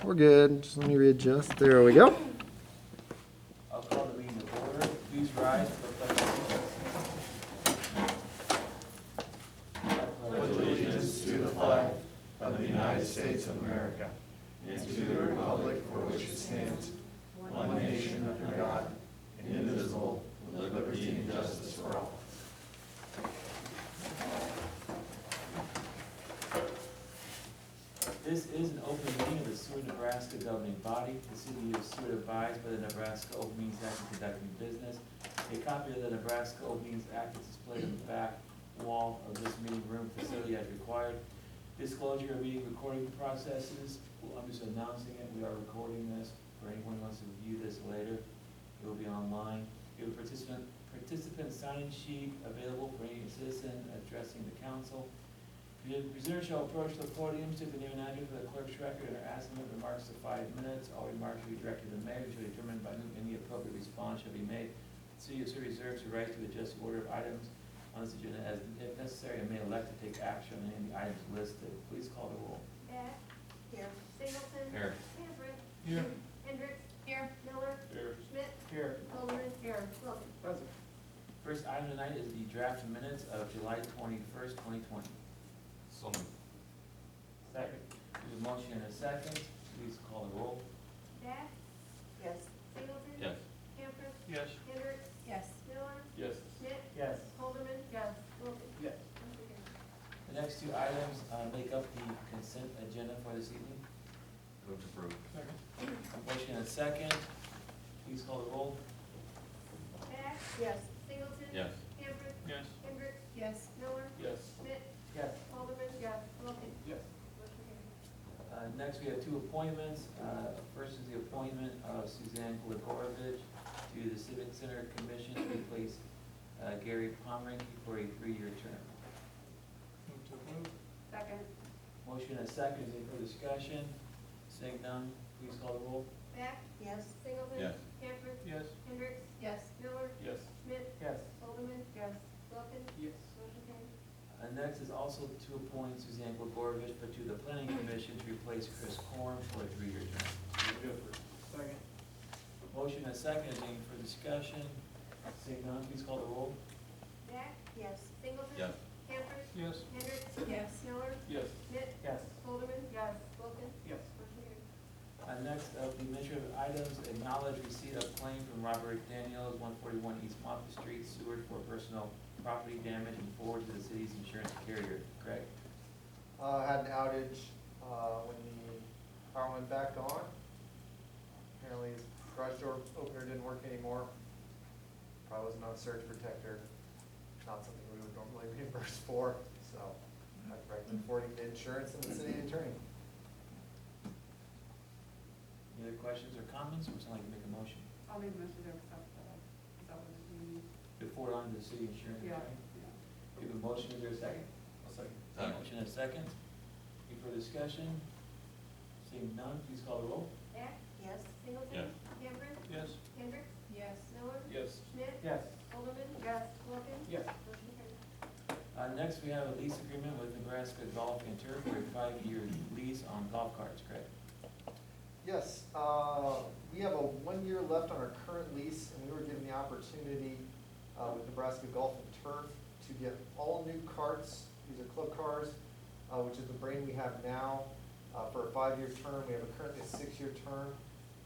We're good. Just let me readjust. There we go. I'll call the meeting to order. Please rise for the pledge of allegiance. Pledge allegiance to the flag of the United States of America and to the republic for which it stands, one nation under God, indivisible, with liberty and justice for all. This is an open meeting of the Seward, Nebraska governing body. The city of Seward abides by the Nebraska Open Meetings Act and conducting business. A copy of the Nebraska Open Meetings Act is displayed on the back wall of this meeting room facility as required. Disclosure of meeting recording processes. I'm just announcing it. We are recording this for anyone who wants to view this later. It will be online. We have a participant sign-in sheet available for any citizen addressing the council. The presenter shall approach the podium, state the name and address for the clerk's record, and are asked to limit remarks to 5 minutes. All remarks will be directed to the mayor, who shall determine by whom any appropriate response shall be made. The city of Seward reserves the right to adjust the order of items on this agenda as if necessary, and may elect to take action on any of the items listed. Please call the roll. Beck. Here. Singleton. Here. Camper. Here. Hendricks. Here. Miller. Here. Schmidt. Here. Coleman. Here. Wilson. Present. First item tonight is the draft minutes of July 21st, 2020. So moved. Second. There's a motion and a second. Please call the roll. Beck. Yes. Singleton. Yes. Camper. Yes. Hendricks. Yes. Miller. Yes. Schmidt. Yes. Coleman. Yes. Wilson. Yes. Motion carried. The next two items make up the consent agenda for this evening. Move to approve. Second. A motion and a second. Please call the roll. Beck. Yes. Singleton. Yes. Camper. Yes. Hendricks. Yes. Miller. Yes. Schmidt. Yes. Coleman. Yes. Wilson. Yes. Motion carried. Next, we have two appointments. First is the appointment of Suzanne Gligorevich to the Civic Center Commission to replace Gary Pomeranke for a 3-year term. Move to approve. Second. Motion and a second. Is there any further discussion? Seeing none, please call the roll. Beck. Yes. Singleton. Yes. Camper. Yes. Hendricks. Yes. Miller. Yes. Schmidt. Yes. Coleman. Yes. Wilson. Yes. Motion carried. Next is also to appoint Suzanne Gligorevich, but to the Planning Commission to replace Chris Korn for a 3-year term. Second. Motion and a second. Is there any further discussion? Seeing none, please call the roll. Beck. Yes. Singleton. Yes. Camper. Yes. Hendricks. Yes. Miller. Yes. Schmidt. Yes. Coleman. Yes. Wilson. Yes. Motion carried. Next, of the administrative items, acknowledge receipt of claim from Robert Daniels, 141 East Market Street, Seward, for personal property damage and forward to the city's insurance carrier. Greg? Had an outage when the power went back on. Apparently his garage door opener didn't work anymore. Probably wasn't on a surge protector. Not something we would normally reimburse for, so I'd recommend forwarding the insurance and the city attorney. Any other questions or comments, or would someone like to make a motion? I'll make a motion to accept that. Is that what you need? To forward on to the city insurance Yeah. carrier? We have a motion, is there a second? I'll second. Motion and a second. Any further discussion? Seeing none, please call the roll. Beck. Yes. Singleton. Yes. Camper. Yes. Hendricks. Yes. Miller. Yes. Schmidt. Yes. Coleman. Yes. Wilson. Yes. Motion carried. Next, we have a lease agreement with Nebraska Golf and Turf for a 5-year lease on golf carts. Greg? Yes, we have a 1 year left on our current lease, and we were given the opportunity with Nebraska Golf and Turf to get all new carts. These are club cars, which is the brand we have now, for a 5-year term. We have currently a 6-year term.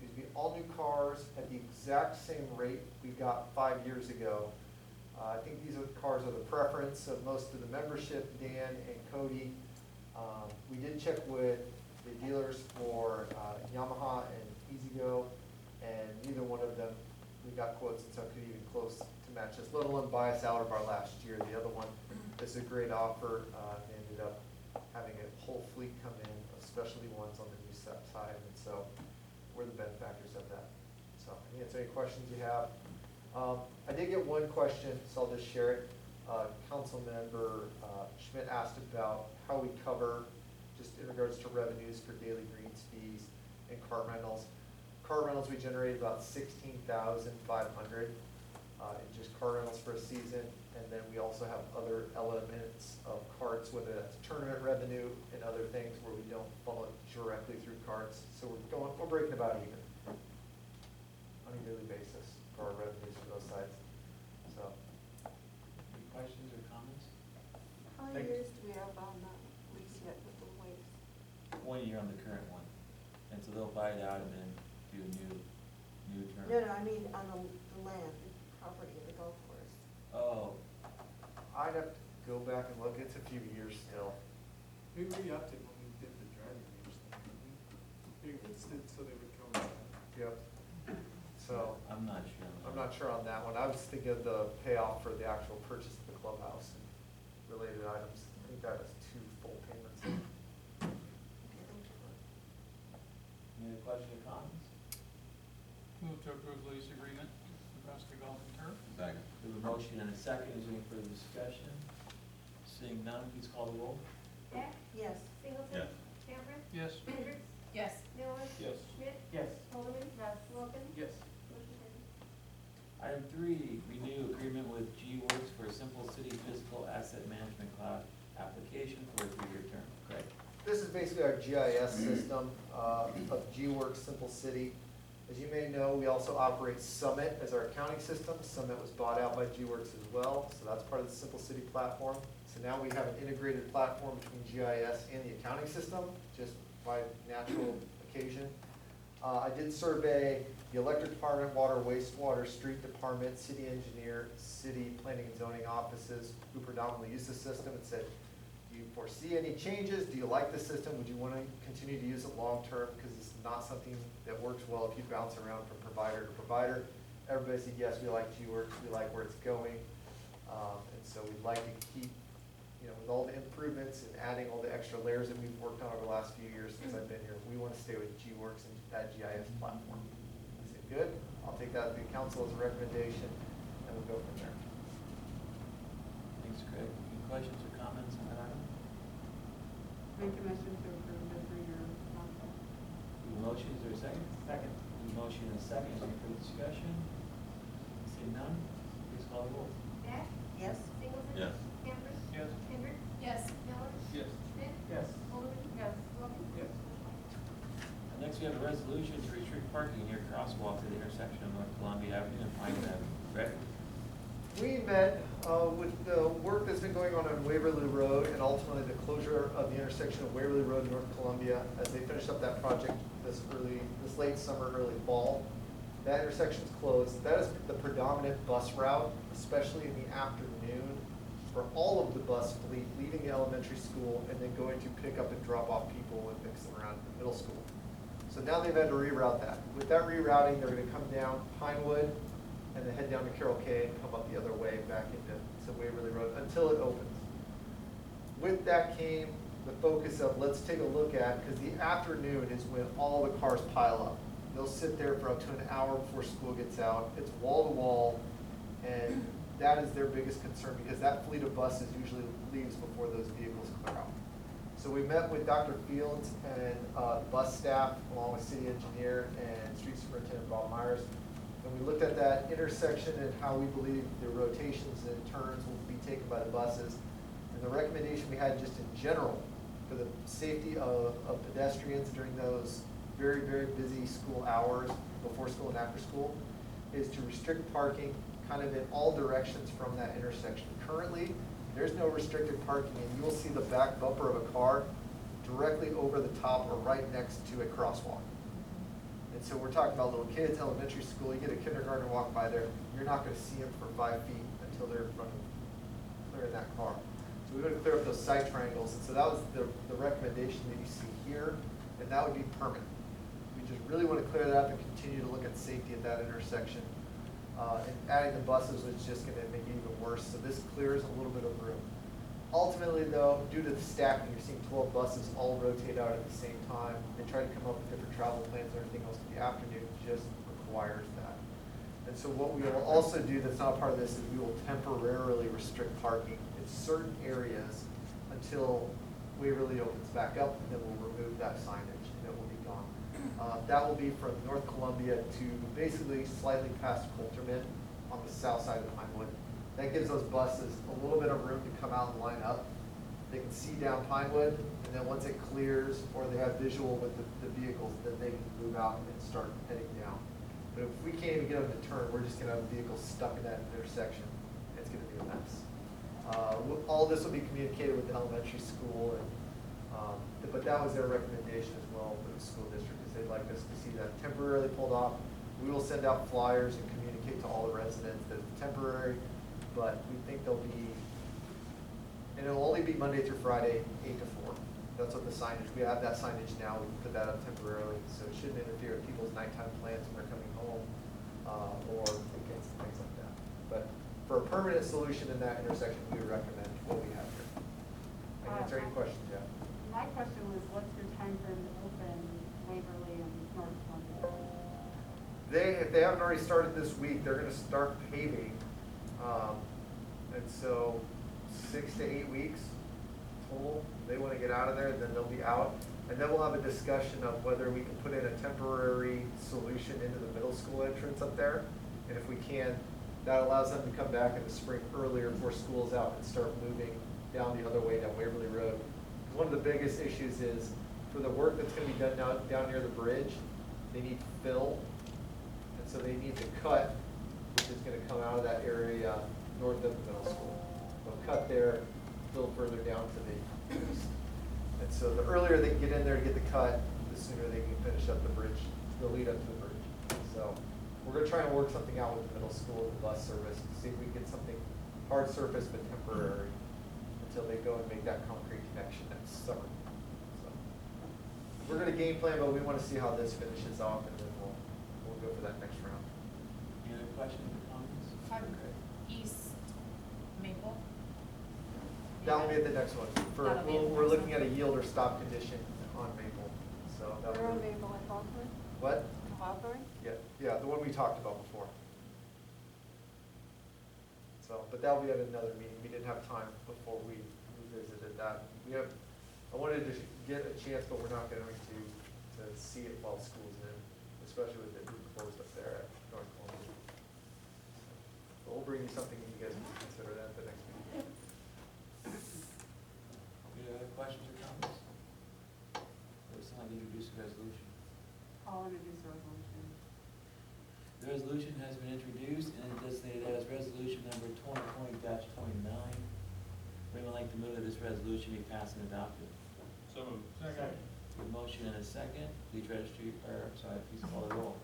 These would be all new cars at the exact same rate we got 5 years ago. I think these cars are the preference of most of the membership, Dan and Cody. We did check with the dealers for Yamaha and E-Z-Go, and neither one of them, we got quotes and stuff could even close to match us, let alone buy us out of our last year. The other one is a great offer. They ended up having a whole fleet come in, especially ones on the new side, and so we're the benefactors of that. So I can answer any questions you have. I did get one question, so I'll just share it. Council member Schmidt asked about how we cover, just in regards to revenues for daily greens fees and car rentals. Car rentals, we generate about $16,500 in just car rentals for a season. And then we also have other elements of carts, whether that's tournament revenue and other things where we don't funnel it directly through carts. So we're breaking about even on a yearly basis for our revenues for those sites. So, Any questions or comments? How Thank- many years do we have on the lease yet with the waste? 1 year on the current one, and so they'll buy it out and then do a new term. No, I mean on the land, the property of the golf course. Oh, I'd have to go back and look, it's a few years still. We re-upped it when we did the driving range thing, didn't we? It's so they would come. Yep. So, I'm not sure. I'm not sure on that one. I was thinking of the payoff for the actual purchase of the clubhouse and related items. I think that was 2 full payments. Any other questions or comments? Move to approve lease agreement, Nebraska Golf and Turf. Second. We have a motion and a second. Is there any further discussion? Seeing none, please call the roll. Beck? Yes. Singleton? Yes. Cameron? Yes. Hendricks? Yes. Miller? Yes. Schmidt? Yes. Coleman? Yes. Wilkins? Yes. Motion carries. Item 3, renew agreement with G-Works for a Simple City Physical Asset Management Cloud application for a 3-year term. Craig? This is basically our GIS system of G-Works Simple City. As you may know, we also operate Summit as our accounting system. Summit was bought out by G-Works as well, so that's part of the Simple City platform. So now we have an integrated platform between GIS and the accounting system, just by natural occasion. I did survey the electric department, water, wastewater, street department, city engineer, city planning and zoning offices who predominantly use the system, and said, do you foresee any changes? Do you like the system? Would you want to continue to use it long-term? Because it's not something that works well if you bounce around from provider to provider. Everybody said, yes, we like G-Works, we like where it's going. And so we'd like to keep, with all the improvements and adding all the extra layers that we've worked on over the last few years since I've been here, we want to stay with G-Works and that GIS platform. I said, good, I'll take that to the council as a recommendation, and we'll go from there. Thanks, Craig. Any questions or comments on that item? Make a motion to approve the 3-year contract. We have a motion, is there a second? Second. We have a motion and a second. Is there any further discussion? Seeing none, please call the roll. Beck? Yes. Singleton? Yes. Cameron? Yes. Hendricks? Yes. Miller? Yes. Schmidt? Yes. Coleman? Yes. Wilkins? Yes. Next, we have a resolution to restrict parking near crosswalk at the intersection of North Columbia Avenue and Pine Avenue. Greg? We met with the work that's been going on Waverly Road and ultimately the closure of the intersection of Waverly Road and North Columbia as they finish up that project this late summer, early fall. That intersection's closed. That is the predominant bus route, especially in the afternoon, for all of the bus fleet leaving the elementary school and then going to pick up and drop off people and mix them around the middle school. So now they've had to reroute that. With that rerouting, they're going to come down Pinewood and then head down to Carroll K and come up the other way back into Waverly Road until it opens. With that came the focus of let's take a look at, because the afternoon is when all the cars pile up. They'll sit there for up to an hour before school gets out. It's wall to wall, and that is their biggest concern because that fleet of buses usually leaves before those vehicles clear out. So we met with Dr. Fields and bus staff along with city engineer and street superintendent Bob Myers. And we looked at that intersection and how we believe the rotations and turns will be taken by the buses. And the recommendation we had just in general for the safety of pedestrians during those very, very busy school hours, before school and after school, is to restrict parking kind of in all directions from that intersection. Currently, there's no restricted parking, and you will see the back bumper of a car directly over the top or right next to a crosswalk. And so we're talking about little kids, elementary school, you get a kindergartner walk by there, you're not gonna see them for 5 feet until they're clearing that car. So we would clear up those side triangles, and so that was the recommendation that you see here, and that would be permanent. We just really wanna clear that up and continue to look at safety at that intersection. And adding the buses is just gonna make it even worse, so this clears a little bit of room. Ultimately though, due to the stacking, you're seeing 12 buses all rotate out at the same time. They try to come up with different travel plans and everything else, but the afternoon just requires that. And so what we will also do that's not a part of this is we will temporarily restrict parking in certain areas until Waverly opens back up, and then we'll remove that signage and it will be gone. That will be from North Columbia to basically slightly past Coulterman on the south side of Pinewood. That gives those buses a little bit of room to come out and line up. They can see down Pinewood, and then once it clears, or they have visual with the vehicles, then they can move out and start heading down. But if we can't even get them to turn, we're just gonna have vehicles stuck in that intersection. It's gonna be a mess. All this will be communicated with the elementary school, and, but that was their recommendation as well for the school district, is they'd like us to see that temporarily pulled off. We will send out flyers and communicate to all the residents that it's temporary, but we think they'll be, and it'll only be Monday through Friday, 8 to 4. That's what the signage, we have that signage now, we can put that up temporarily, so it shouldn't interfere with people's nighttime plans when they're coming home, or weekends and things like that. But for a permanent solution in that intersection, we would recommend what we have here. I can answer any questions, yeah. My question was, what's your time frame to open Waverly and North Columbia? If they haven't already started this week, they're gonna start paving, and so 6 to 8 weeks total. They wanna get out of there, then they'll be out. And then we'll have a discussion of whether we can put in a temporary solution into the middle school entrance up there. And if we can, that allows them to come back in the spring earlier before school's out and start moving down the other way down Waverly Road. One of the biggest issues is for the work that's gonna be done down near the bridge, they need fill. And so they need to cut, which is gonna come out of that area north of the middle school. They'll cut there, fill further down to the east. And so the earlier they can get in there to get the cut, the sooner they can finish up the bridge, the lead up to the bridge. So we're gonna try and work something out with the middle school and bus service, to see if we can get something hard surface but temporary until they go and make that concrete connection next summer. So we're gonna game plan, but we wanna see how this finishes off, and then we'll go for that next round. Any other questions or comments? East Maple. That will be at the next one. That'll be at the We're next looking at a yield or stop condition on Maple, so that'll They're on be. Maple and Hawthorne? What? Hawthorne? Yeah, the one we talked about before. So, but that'll be at another meeting. We didn't have time before we visited that. I wanted to get a chance, but we're not going to see it while school's in, especially with it being closed up there at North Columbia. So we'll bring you something and you guys can consider that at the next meeting. Any other questions or comments? There's someone to introduce a resolution. I'll introduce the resolution. The resolution has been introduced and designated as resolution number 2020-29. Anyone like to move that this resolution be passed and adopted? So moved. Second. With motion and a second, please register, please call the roll.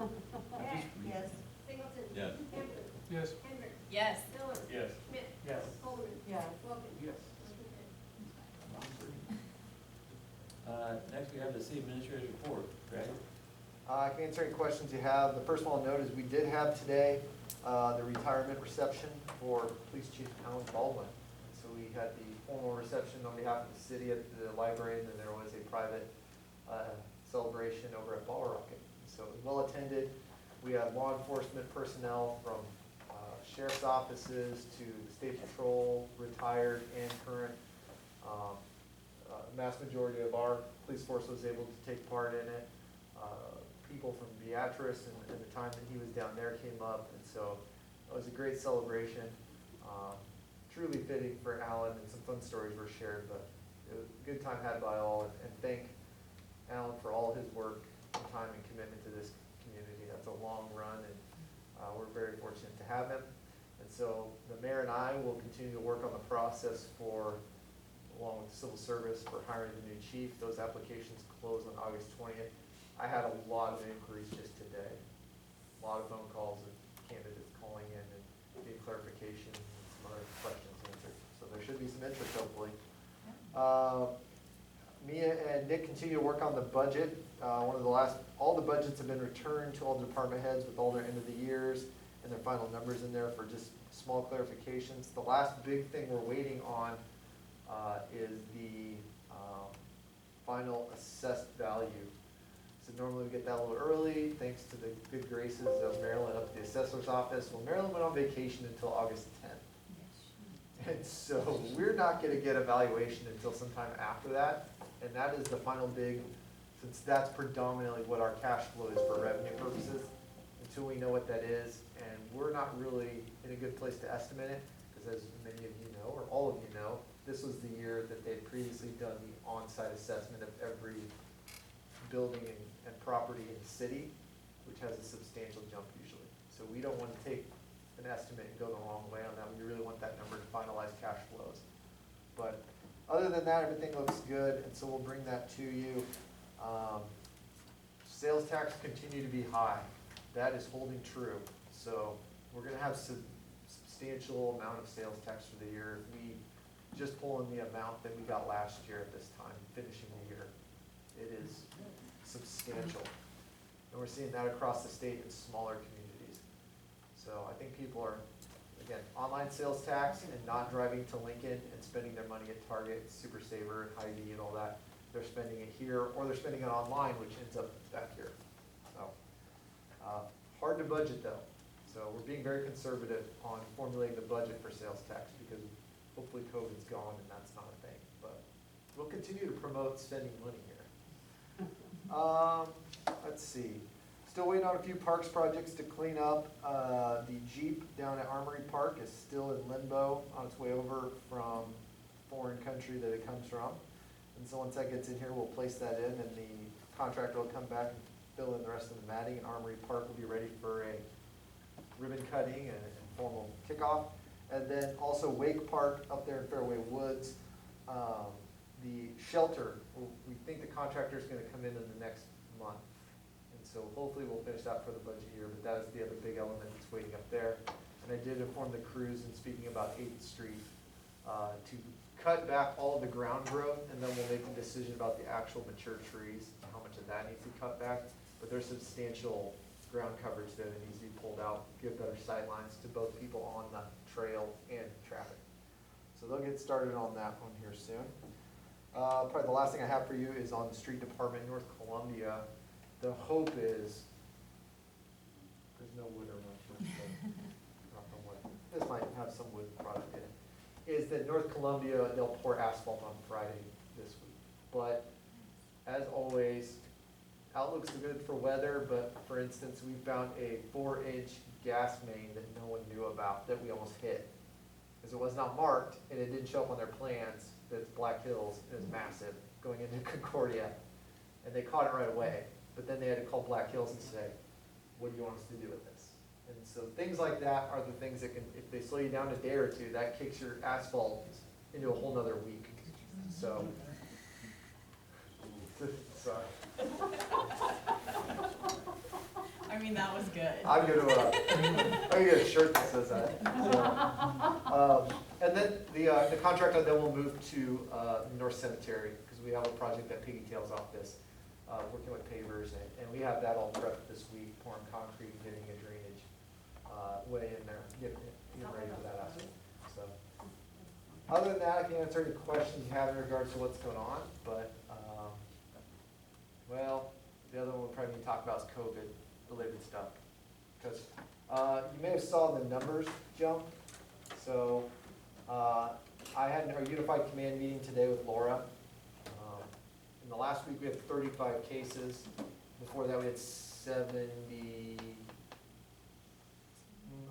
Yes. Yes. Singleton. Yes. Hampton. Yes. Hendrick. Yes. Miller. Yes. Schmidt. Yes. Coleman. Yes. Wilkins. Yes. Motion carried. Next, we have the city administrator's report. Greg? I can answer any questions you have. The first one I'll note is we did have today the retirement reception for Police Chief Alan Baldwin. So we had the formal reception on behalf of the city at the library, and then there was a private celebration over at Ball Rocket. So it was well attended. We had law enforcement personnel from sheriff's offices to the state patrol, retired and current. Vast majority of our police force was able to take part in it. People from Beatrice and the time that he was down there came up, and so it was a great celebration. Truly fitting for Alan, and some fun stories were shared, but it was a good time had by all, and thank Alan for all his work and time and commitment to this community. That's a long run, and we're very fortunate to have him. And so the mayor and I will continue to work on the process for, along with the civil service, for hiring the new chief. Those applications close on August 20th. I had a lot of inquiries just today, a lot of phone calls of candidates calling in and getting clarification and some other questions answered. So there should be some interest, hopefully. Mia and Nick continue to work on the budget. All the budgets have been returned to all the department heads with all their end of the years and their final numbers in there for just small clarifications. The last big thing we're waiting on is the final assessed value. So normally we get that a little early, thanks to the good graces of Marilyn up at the assessor's office. Well, Marilyn went on vacation until August 10th. And so we're not gonna get a valuation until sometime after that. And that is the final big, since that's predominantly what our cash flow is for revenue purposes, until we know what that is. And we're not really in a good place to estimate it, because as many of you know, or all of you know, this was the year that they'd previously done the on-site assessment of every building and property in the city, which has a substantial jump usually. So we don't want to take an estimate and go the wrong way on that. We really want that number to finalize cash flows. But other than that, everything looks good, and so we'll bring that to you. Sales tax continue to be high. That is holding true. So we're gonna have substantial amount of sales tax for the year. If we just pull in the amount that we got last year at this time, finishing the year, it is substantial. And we're seeing that across the state in smaller communities. So I think people are, again, online sales tax and not driving to Lincoln and spending their money at Target, Super Saver, Hy-Vee and all that. They're spending it here, or they're spending it online, which ends up back here. So, hard to budget though. So we're being very conservative on formulating the budget for sales tax because hopefully COVID's gone and that's not a thing. But we'll continue to promote spending money here. Let's see. Still waiting on a few parks projects to clean up. The Jeep down at Armory Park is still in limbo on its way over from foreign country that it comes from. And so once that gets in here, we'll place that in and the contractor will come back and fill in the rest of the matting and Armory Park will be ready for a ribbon cutting and formal kickoff. And then also Wake Park up there in Fairway Woods. The shelter, we think the contractor is going to come in the next month. And so hopefully we'll finish that for the budget year, but that is the other big element that's waiting up there. And I did inform the crews in speaking about 8th Street to cut back all of the ground growth, and then we'll make the decision about the actual mature trees, how much of that needs to be cut back. But there's substantial ground coverage there that needs to be pulled out, give better sight lines to both people on the trail and traffic. So they'll get started on that one here soon. Probably the last thing I have for you is on the street department in North Columbia. The hope is, there's no wood or much, knock on wood. This might have some wood product in it, is that North Columbia, they'll pour asphalt on Friday this week. But as always, outlook's good for weather, but for instance, we found a 4-inch gas main that no one knew about that we almost hit. Because it was not marked and it didn't show up on their plans, that it's Black Hills, and it's massive, going into Concordia. And they caught it right away, but then they had to call Black Hills and say, what do you want us to do with this? And so things like that are the things that can, if they slow you down a day or two, that kicks your asphalt into a whole nother week. So, sorry. I mean, that was good. I'm gonna get a shirt that says that. So, and then the contractor then will move to North Cemetery, because we have a project that pigtails off this, working with pavers, and we have that all prepped this week, pouring concrete and getting a drainage way in there, getting ready for that aspect. So, other than that, I can answer any questions you have in regards to what's going on, but, well, the other one we'll probably need to talk about is COVID-related stuff. Because you may have saw the numbers jump. So I had our unified command meeting today with Laura. In the last week, we had 35 cases. Before that, we had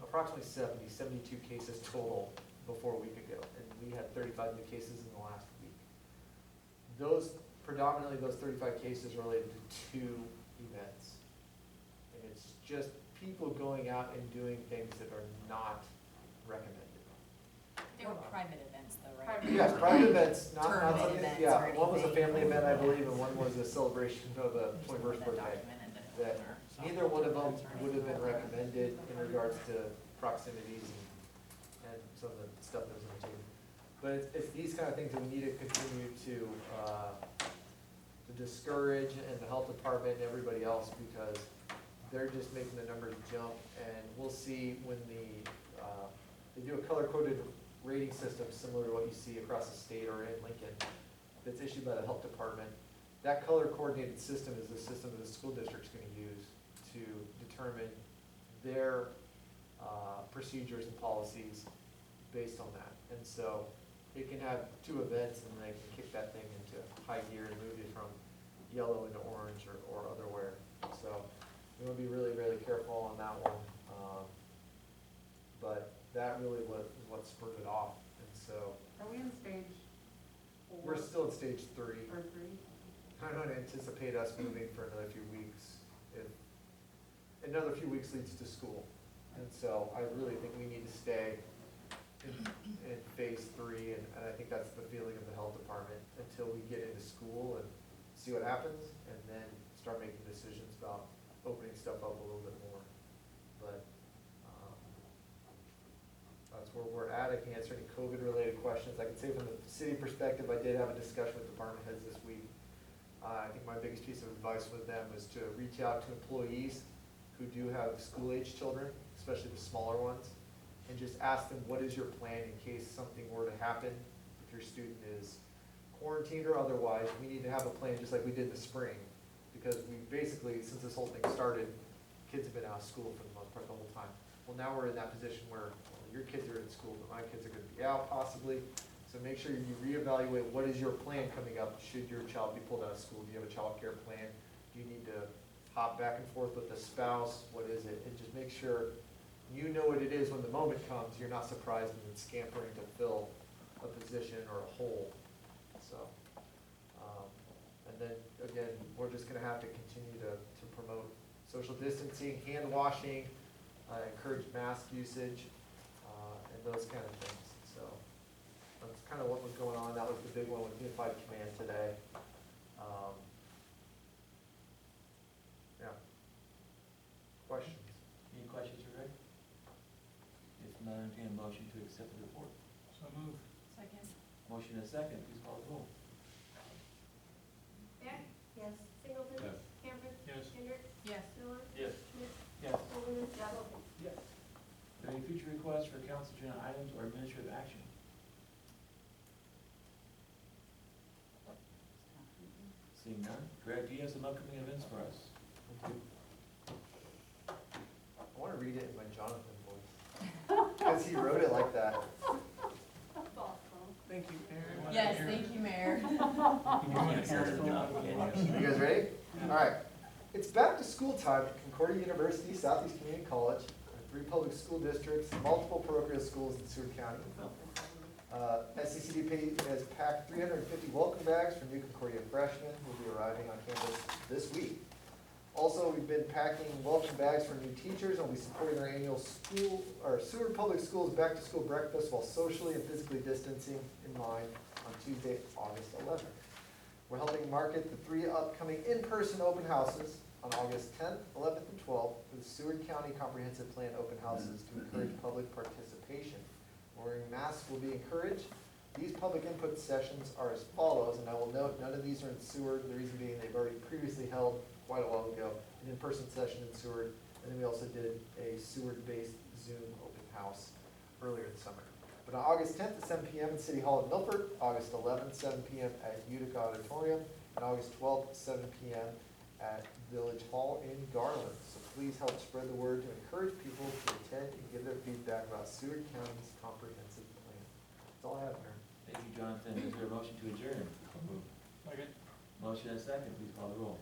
approximately 72 cases total before a week ago. And we had 35 new cases in the last week. Predominantly, those 35 cases are related to 2 events. And it's just people going out and doing things that are not recommended. They were private events though, right? Yes, private events, not Tournament something, events yeah, or one was a anything. family event, I believe, and one was a celebration of a 21st birthday. That neither one of them would have been recommended in regards to proximities and some of the stuff that was on the table. But it's these kind of things that we need to continue to discourage, and the health department and everybody else, because they're just making the numbers jump. And we'll see when they do a color-coded rating system similar to what you see across the state or in Lincoln, that's issued by the health department. That color-coordinated system is the system that the school district's going to use to determine their procedures and policies based on that. And so it can have 2 events and they can kick that thing into high gear and move you from yellow into orange or otherwhere. So we want to be really, really careful on that one. But that really is what's spurt it off. And so, Are we in stage 4? we're still at stage 3. Or 3? I don't anticipate us moving for another few weeks. If another few weeks leads to school. And so I really think we need to stay in phase 3, and I think that's the feeling of the health department until we get into school and see what happens, and then start making decisions about opening stuff up a little bit more. But that's where we're at. I can answer any COVID-related questions. I can say from the city perspective, I did have a discussion with department heads this week. I think my biggest piece of advice with them is to reach out to employees who do have school-age children, especially the smaller ones, and just ask them, what is your plan in case something were to happen? If your student is quarantined or otherwise, we need to have a plan just like we did in the spring. Because we basically, since this whole thing started, kids have been out of school for the most part the whole time. Well, now we're in that position where your kids are in school, but my kids are gonna be out possibly. So make sure you reevaluate what is your plan coming up should your child be pulled out of school. Do you have a child care plan? Do you need to hop back and forth with the spouse? What is it? And just make sure you know what it is when the moment comes. You're not surprised and then scampering to fill a position or a hole. So, and then again, we're just gonna have to continue to promote social distancing, hand washing, encourage mask usage, and those kind of things. So that's kind of what was going on. That was the big one with Unified Command today. Yeah. Questions? Any questions for Greg? If not, entertain a motion to accept the report. So moved. Second. Motion and a second, please call the roll. Beck? Yes. Singleton? Yes. Cameron? Yes. Hendricks? Yes. Miller? Yes. Schmidt? Yes. Overman? Yes. Are there any future requests for council agenda items or administrative action? Seeing none. Greg, do you have some upcoming events for us? I want to read it in my Jonathan voice. Because he wrote it like that. That's awesome. Thank you, Aaron. Yes, thank you, Mayor. You guys ready? All right. It's back to school time at Concordia University, Southeast Community College, our 3 public school districts, multiple parochial schools in Seward County. SCCDP has packed 350 welcome bags for new Concordia freshmen who will be arriving on campus this week. Also, we've been packing welcome bags for new teachers, and we'll be supporting our annual Seward Public Schools Back to School Breakfast while socially and physically distancing in mind on Tuesday, August 11th. We're helping market the 3 upcoming in-person open houses on August 10th, 11th, and 12th for the Seward County Comprehensive Plan open houses to encourage public participation. Wearing masks will be encouraged. These public input sessions are as follows, and I will note none of these are in Seward, the reason being they've already previously held quite a while ago an in-person session in Seward, and then we also did a Seward-based Zoom open house earlier this summer. But on August 10th at 7 p.m. in City Hall in Milford, August 11th, 7 p.m. at Utica Auditorium, and August 12th, 7 p.m. at Village Hall in Garland. So please help spread the word to encourage people to attend and give their feedback about Seward County's comprehensive plan. That's all I have, Mayor. Thank you, Jonathan. Is there a motion to adjourn? Second. Motion and a second, please call the roll.